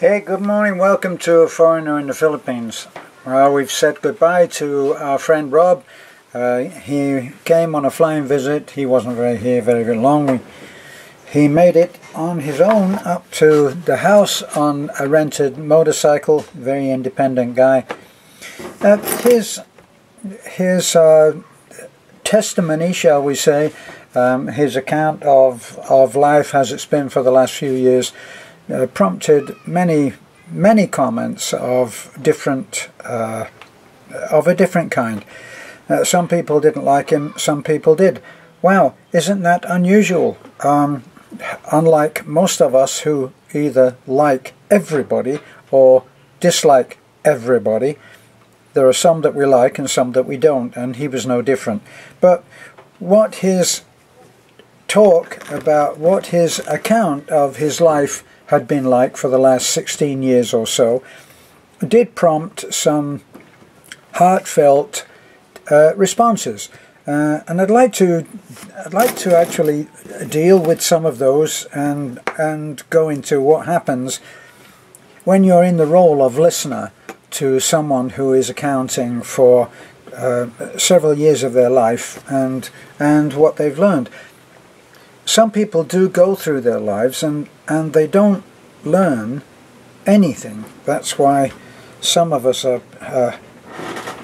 Hey, good morning. Welcome to A Foreigner in the Philippines. Well, we've said goodbye to our friend Rob. He came on a flying visit. He wasn't here very long. He made it on his own up to the house on a rented motorcycle. Very independent guy. His testimony, shall we say, his account of life as it's been for the last few years, prompted many comments of a different kind. Some people didn't like him, some people did. Wow, isn't that unusual? Unlike most of us who either like everybody or dislike everybody, there are some that we like and some that we don't, and he was no different. But what his talk about, what his account of his life had been like for the last 16 years or so, did prompt some heartfelt responses, and I'd like to actually deal with some of those and go into what happens when you're in the role of listener to someone who is accounting for several years of their life and what they've learned. Some people do go through their lives and they don't learn anything. That's why some of us are,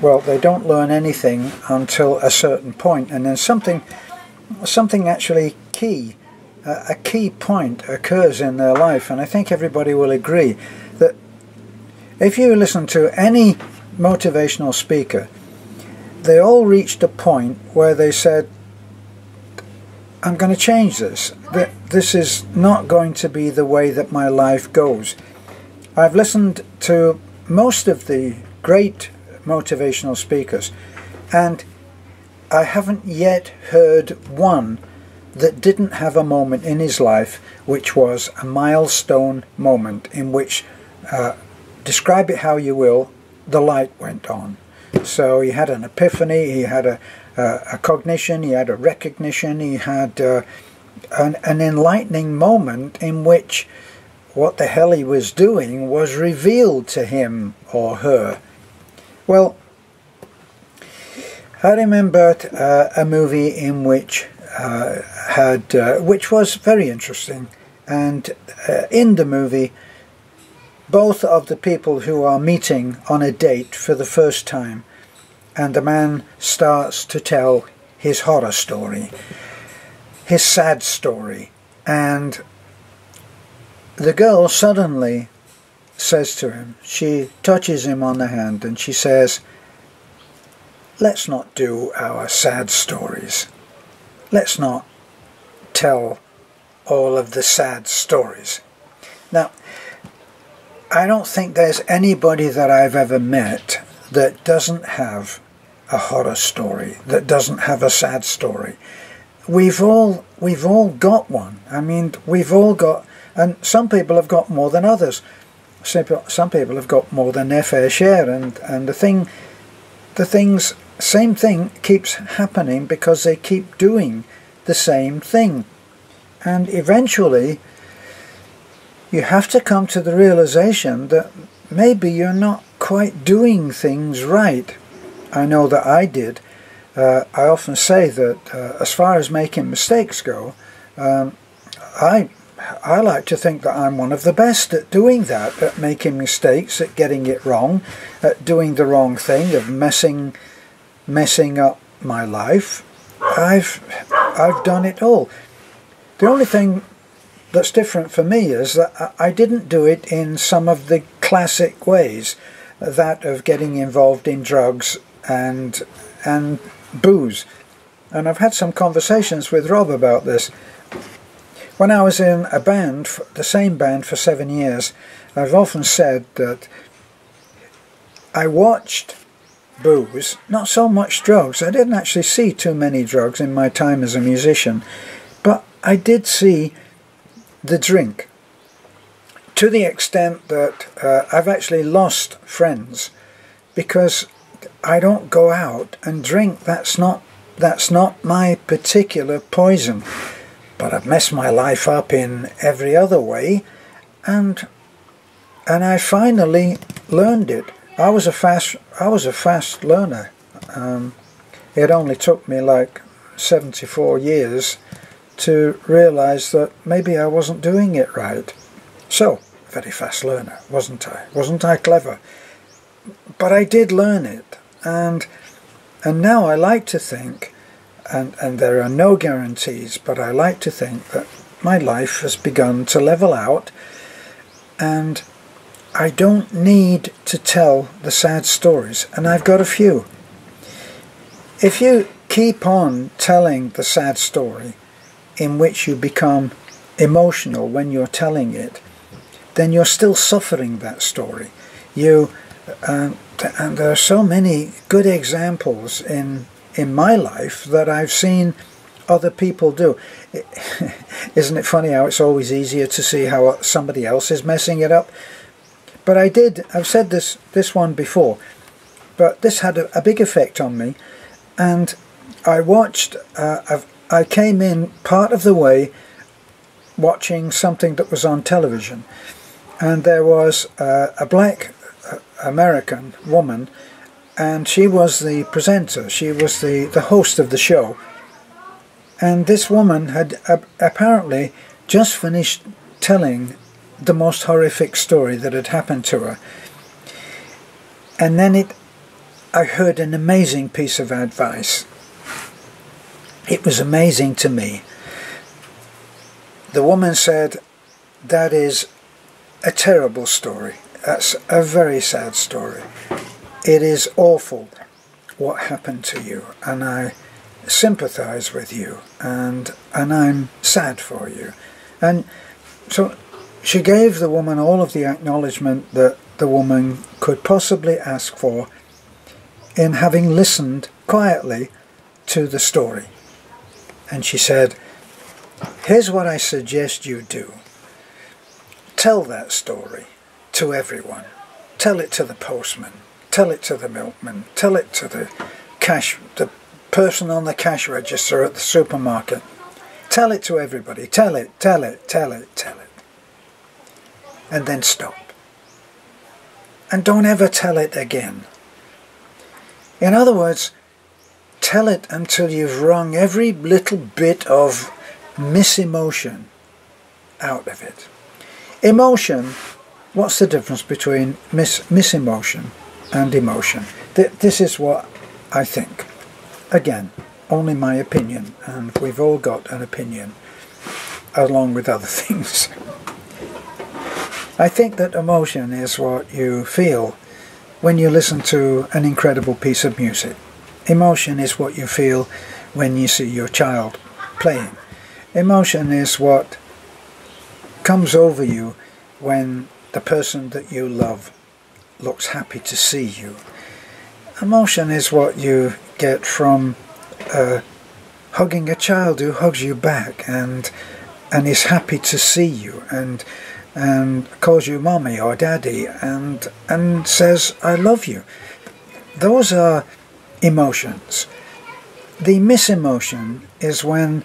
well, they don't learn anything until a certain point, and then something actually key, a key point occurs in their life. And I think everybody will agree that if you listen to any motivational speaker, they all reached a point where they said, I'm going to change this. This is not going to be the way that my life goes. I've listened to most of the great motivational speakers, and I haven't yet heard one that didn't have a moment in his life which was a milestone moment in which, describe it how you will, the light went on. So he had an epiphany, he had a cognition, he had a recognition, he had an enlightening moment in which what the hell he was doing was revealed to him or her. Well, I remembered a movie in which which was very interesting, and in the movie, both of the people who are meeting on a date for the first time, and the man starts to tell his horror story, his sad story, and the girl suddenly says to him, she touches him on the hand and she says, let's not do our sad stories. Let's not tell all of the sad stories. Now, I don't think there's anybody that I've ever met that doesn't have a horror story, that doesn't have a sad story. We've all got one. I mean, we've all got, and some people have got more than others. Some people have got more than their fair share, and the same thing keeps happening because they keep doing the same thing, and eventually you have to come to the realization that maybe you're not quite doing things right. I know that I did. I often say that as far as making mistakes go, I like to think that I'm one of the best at doing that, at making mistakes, at getting it wrong, at doing the wrong thing, of messing up my life. I've done it all. The only thing that's different for me is that I didn't do it in some of the classic ways, that of getting involved in drugs and booze. And I've had some conversations with Rob about this. When I was in a band, the same band for 7 years, I've often said that I watched booze, not so much drugs. I didn't actually see too many drugs in my time as a musician, but I did see the drink, to the extent that I've actually lost friends because I don't go out and drink. That's not my particular poison. But I've messed my life up in every other way, and and I finally learned it. I was a fast learner. It only took me like 74 years to realize that maybe I wasn't doing it right. So, very fast learner, wasn't I? Wasn't I clever? But I did learn it, and now I like to think, and there are no guarantees, but I like to think that my life has begun to level out, and I don't need to tell the sad stories, and I've got a few. If you keep on telling the sad story in which you become emotional when you're telling it, then you're still suffering that story. And there are so many good examples in my life that I've seen other people do. Isn't it funny how it's always easier to see how somebody else is messing it up? But I've said this one before, but this had a big effect on me, and I watched, I came in part of the way watching something that was on television, and there was a black American woman, and she was the presenter, she was the host of the show, and this woman had apparently just finished telling the most horrific story that had happened to her. And then I heard an amazing piece of advice. It was amazing to me. The woman said, "That is a terrible story. That's a very sad story. It is awful what happened to you, and I sympathize with you, and I'm sad for you." And so she gave the woman all of the acknowledgement that the woman could possibly ask for in having listened quietly to the story. And she said, "Here's what I suggest you do. Tell that story to everyone. Tell it to the postman. Tell it to the milkman. Tell it to the person on the cash register at the supermarket. Tell it to everybody. Tell it, tell it, tell it, tell it. And then stop. And don't ever tell it again." In other words, tell it until you've wrung every little bit of misemotion out of it. Emotion, what's the difference between misemotion and emotion? This is what I think. Again, only my opinion, and we've all got an opinion, along with other things. I think that emotion is what you feel when you listen to an incredible piece of music. Emotion is what you feel when you see your child playing. Emotion is what comes over you when the person that you love looks happy to see you. Emotion is what you get from hugging a child who hugs you back and is happy to see you and calls you mommy or daddy and says, "I love you." Those are emotions. The misemotion is when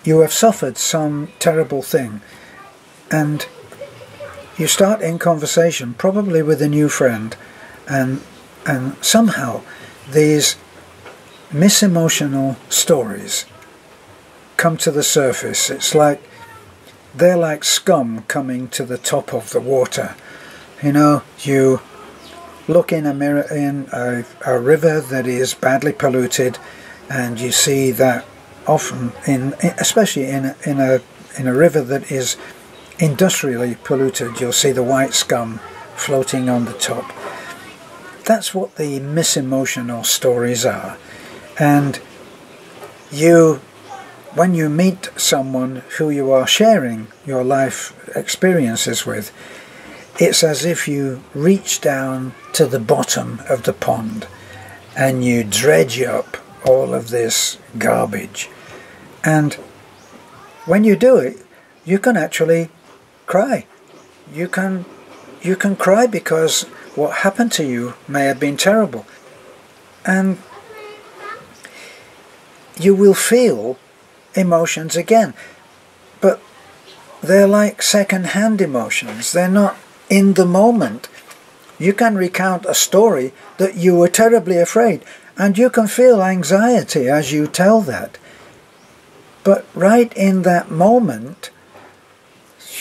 you have suffered some terrible thing and you start in conversation, probably with a new friend, and somehow these misemotional stories come to the surface. It's like they're like scum coming to the top of the water. You know, you look in a mirror in a river that is badly polluted, and you see that often especially in a river that is industrially polluted, you'll see the white scum floating on the top. That's what the misemotional stories are. And when you meet someone who you are sharing your life experiences with, it's as if you reach down to the bottom of the pond and you dredge up all of this garbage. And when you do it, you can actually cry. You can cry because what happened to you may have been terrible. And you will feel emotions again, but they're like second-hand emotions. They're not in the moment. You can recount a story that you were terribly afraid, and you can feel anxiety as you tell that. But right in that moment,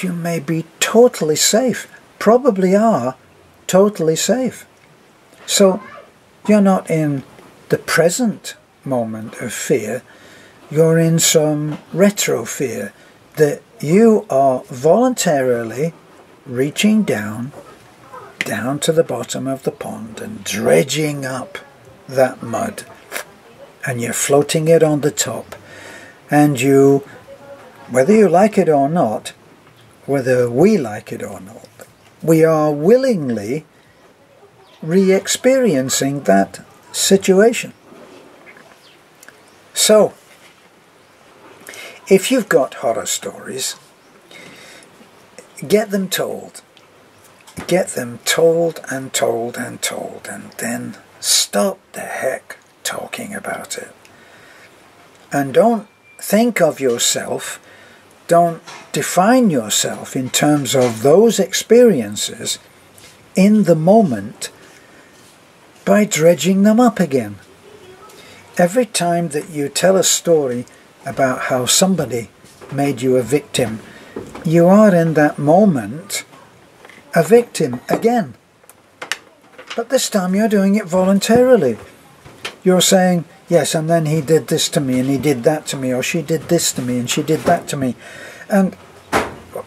you may be totally safe, probably are totally safe. So you're not in the present moment of fear, you're in some retro fear that you are voluntarily reaching down to the bottom of the pond and dredging up that mud, and you're floating it on the top, and you, whether you like it or not, whether we like it or not, we are willingly re-experiencing that situation. So, if you've got horror stories, get them told. Get them told and told and told, and then stop the heck talking about it. And don't think of yourself, don't define yourself in terms of those experiences in the moment by dredging them up again. Every time that you tell a story about how somebody made you a victim, you are in that moment a victim again. But this time you're doing it voluntarily. You're saying, yes, and then he did this to me, and he did that to me, or she did this to me, and she did that to me. And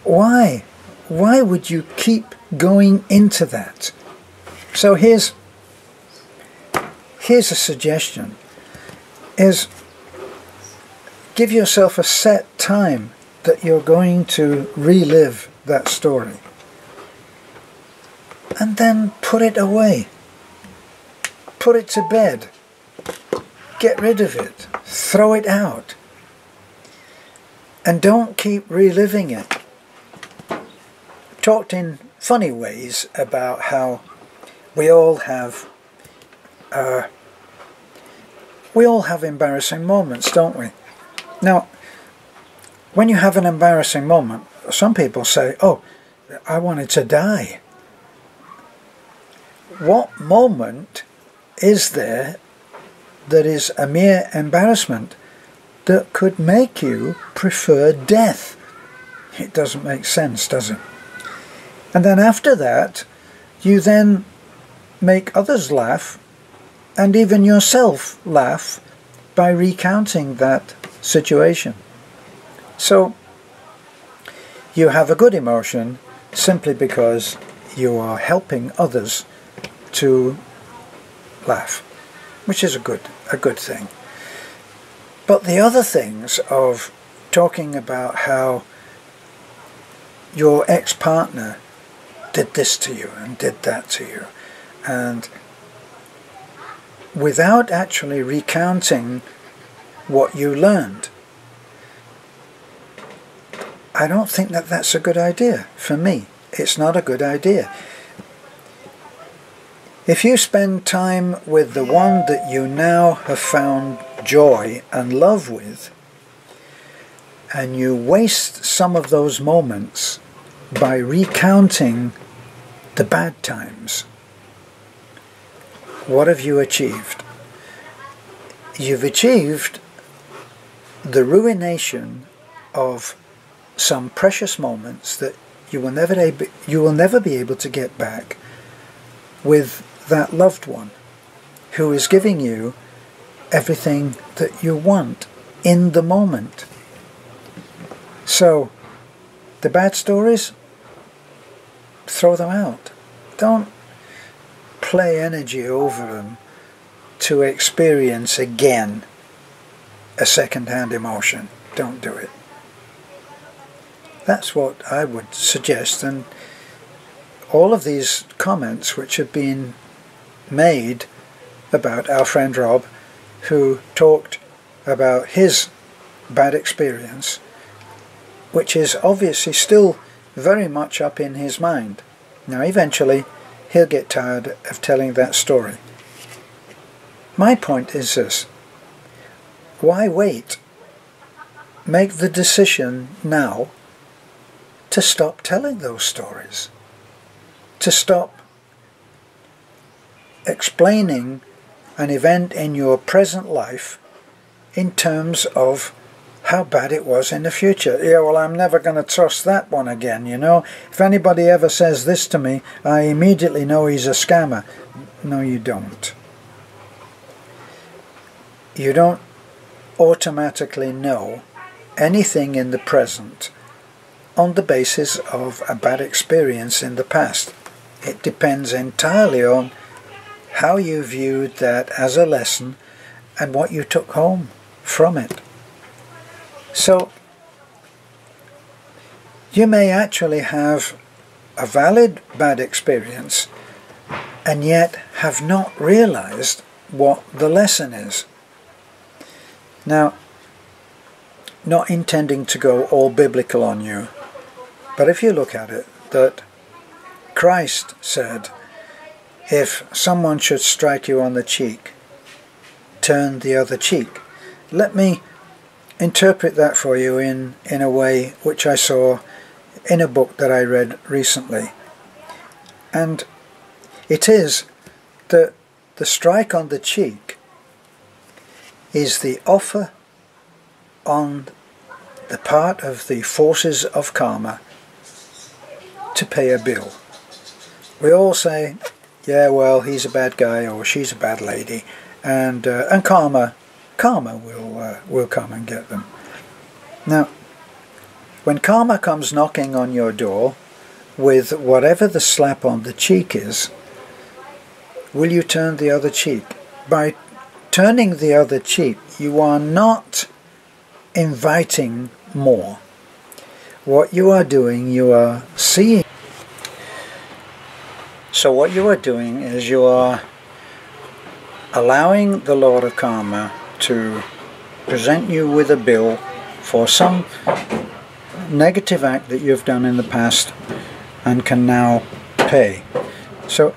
why? Why would you keep going into that? So here's a suggestion, is give yourself a set time that you're going to relive that story. And then put it away. Put it to bed. Get rid of it. Throw it out. And don't keep reliving it. Talked in funny ways about how we all have embarrassing moments, don't we? Now, when you have an embarrassing moment, some people say, oh, I wanted to die. What moment is there that is a mere embarrassment that could make you prefer death? It doesn't make sense, does it? And then after that, you then make others laugh, and even yourself laugh, by recounting that situation. So you have a good emotion simply because you are helping others to laugh, which is a good thing. But the other things of talking about how your ex-partner did this to you and did that to you, and without actually recounting what you learned, I don't think that that's a good idea. For me, it's not a good idea. If you spend time with the one that you now have found joy and love with, and you waste some of those moments by recounting the bad times, what have you achieved? You've achieved the ruination of some precious moments that you will never be able to get back with that loved one who is giving you everything that you want in the moment. So, the bad stories, throw them out. Don't play energy over them to experience again a second-hand emotion. Don't do it. That's what I would suggest, and all of these comments which have been made about our friend Rob, who talked about his bad experience, which is obviously still very much up in his mind. Now eventually he'll get tired of telling that story. My point is this: why wait? Make the decision now to stop telling those stories. to stop explaining an event in your present life in terms of how bad it was in the future. Yeah, well, I'm never going to trust that one again, you know. If anybody ever says this to me, I immediately know he's a scammer. No, you don't. You don't automatically know anything in the present on the basis of a bad experience in the past. It depends entirely on how you viewed that as a lesson and what you took home from it. So you may actually have a valid bad experience and yet have not realized what the lesson is. Now, not intending to go all biblical on you, but if you look at it, that Christ said, if someone should strike you on the cheek, turn the other cheek. Let me interpret that for you in a way which I saw in a book that I read recently. And it is that the strike on the cheek is the offer on the part of the forces of karma to pay a bill. We all say, yeah, well, he's a bad guy or she's a bad lady, and karma will come and get them. Now, when karma comes knocking on your door with whatever the slap on the cheek is, will you turn the other cheek? By turning the other cheek, you are not inviting more. What you are doing, you are seeing. So what you are doing is you are allowing the Lord of Karma to present you with a bill for some negative act that you've done in the past and can now pay. So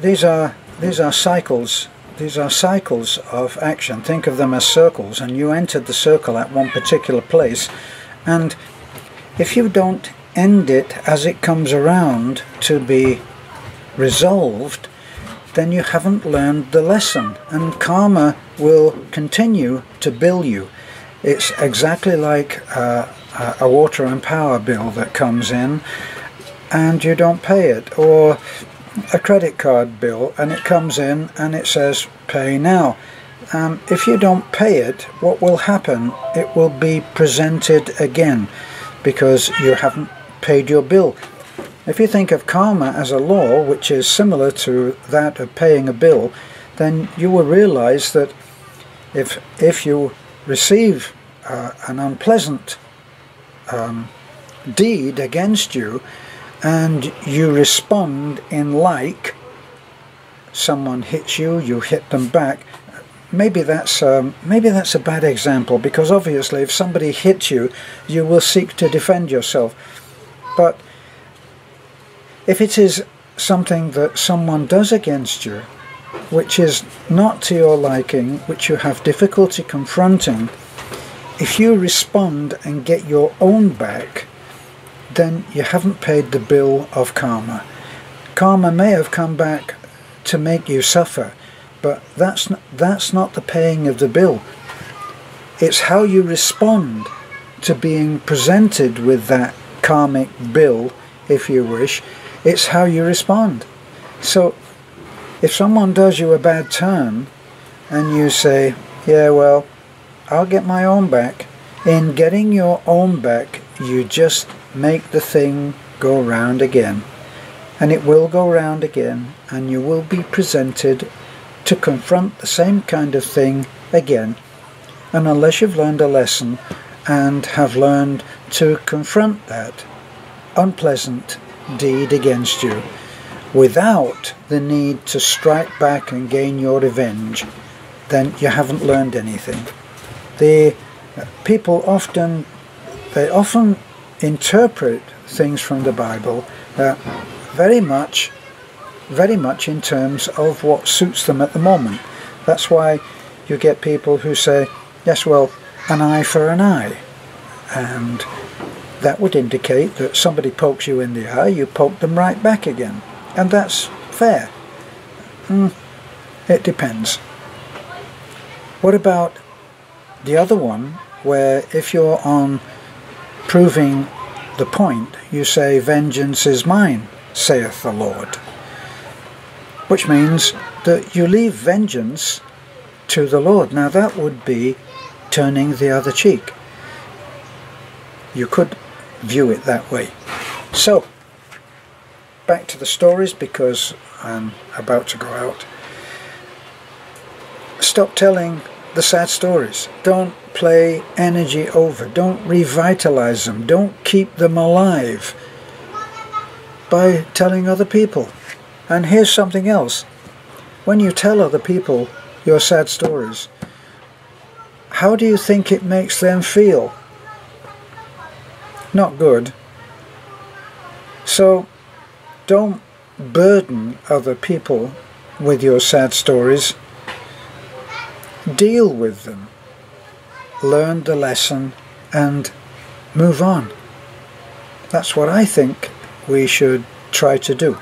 these are cycles. These are cycles of action. Think of them as circles, and you entered the circle at one particular place, and if you don't end it as it comes around to be resolved, then you haven't learned the lesson, and karma will continue to bill you. It's exactly like a water and power bill that comes in and you don't pay it, or a credit card bill and it comes in and it says pay now. If you don't pay it, what will happen? It will be presented again because you haven't paid your bill. If you think of karma as a law, which is similar to that of paying a bill, then you will realize that if you receive an unpleasant deed against you and you respond in like, someone hits you, you hit them back. Maybe that's a bad example, because obviously if somebody hits you, you will seek to defend yourself. But if it is something that someone does against you, which is not to your liking, which you have difficulty confronting, if you respond and get your own back, then you haven't paid the bill of karma. Karma may have come back to make you suffer, but that's not the paying of the bill. It's how you respond to being presented with that karmic bill, if you wish. It's how you respond. So if someone does you a bad turn and you say, yeah, well, I'll get my own back, in getting your own back, you just make the thing go round again. And it will go round again, and you will be presented to confront the same kind of thing again. And unless you've learned a lesson and have learned to confront that unpleasant deed against you without the need to strike back and gain your revenge, then you haven't learned anything. The people often interpret things from the Bible very much in terms of what suits them at the moment. That's why you get people who say, yes, well, an eye for an eye. And that would indicate that somebody pokes you in the eye, you poke them right back again. And that's fair. It depends. What about the other one, where if you're on proving the point, you say, "Vengeance is mine, saith the Lord," which means that you leave vengeance to the Lord. Now that would be turning the other cheek. You could view it that way. So, back to the stories, because I'm about to go out. Stop telling the sad stories. Don't play energy over. Don't revitalize them. Don't keep them alive by telling other people. And here's something else. When you tell other people your sad stories, how do you think it makes them feel? Not good. So don't burden other people with your sad stories. Deal with them. Learn the lesson and move on. That's what I think we should try to do.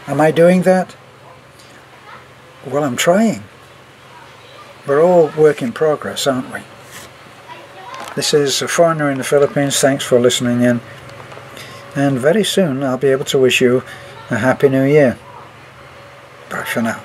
Am I doing that? Well, I'm trying. We're all work in progress, aren't we? This is a foreigner in the Philippines. Thanks for listening in. And very soon I'll be able to wish you a Happy New Year. Bye for now.